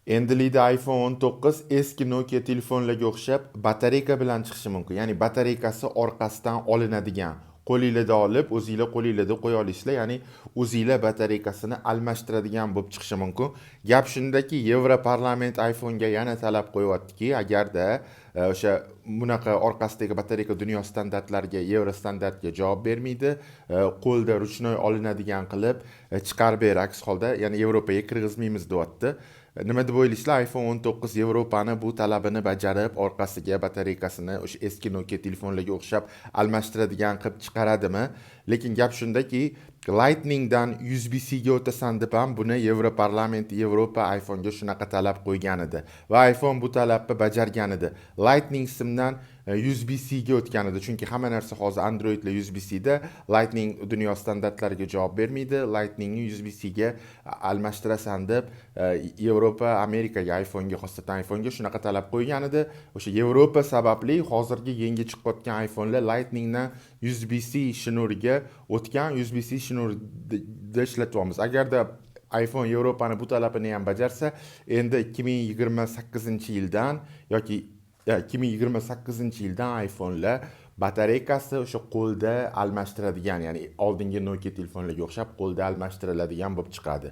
Endilikda iPhone 19 eski Nokia telefonlarga o'xshab batareyka bilan chiqishi mumkin. Ya'ni batareykasi orqasidan olinadigan. Qo'lingizda olib, o'zingizlar qo'lingizda qo'ya olasizlar. Ya'ni o'zingizlar batareykasini almashtiradigan bo'lib chiqishi mumkin. Gap shundaki, Yevroparlament iPhone'ga yana talab qo'yyaptiki, agarda o'sha bunaqa orqasidagi batareyka dunyo standartlariga, Yevro standartga javob bermaydi, qo'lda ruchnoy olinadigan qilib chiqarib ber, aks holda, ya'ni Yevropaga kirgizmaymiz deyapti. Nima deb o'ylaysizlar? iPhone 19 Yevropani bu talabini bajarib, orqasiga batareykasini o'sha eski Nokia telefonlarga o'xshab almashtiradigan qilib chiqaradimi? Lekin gap shundaki, Lightningdan USB-C ga o'tasan deb ham buni Yevroparlament Yevropa iPhone'ga shunaqa talab qo'ygan edi va iPhone bu talabni bajargan edi. Lightning simdan USB-C ga o'tgan edi, chunki hamma narsa hozir Androidlar USB-C da, Lightning dunyo standartlariga javob bermaydi. Lightningni USB-C ga almashtirasan deb Yevropa Amerikaga, iPhone'ga, xosatan iPhone'ga shunaqa talab qo'ygan edi. O'sha Yevropa sababli hozirgi yangi chiqayotgan iPhone'lar Lightningdan USB-C shinuriga o'tgan, USB-C shinurida ishlatyapmiz. Agarda iPhone Yevropani bu talabini ham bajarsa, endi 2028-yildan yoki 2028-yildan iPhone'lar batareykasi o'sha qo'lda almashtiradigan, ya'ni oldingi Nokia telefonlarga o'xshab qo'lda almashtiriladigan bo'lib chiqadi.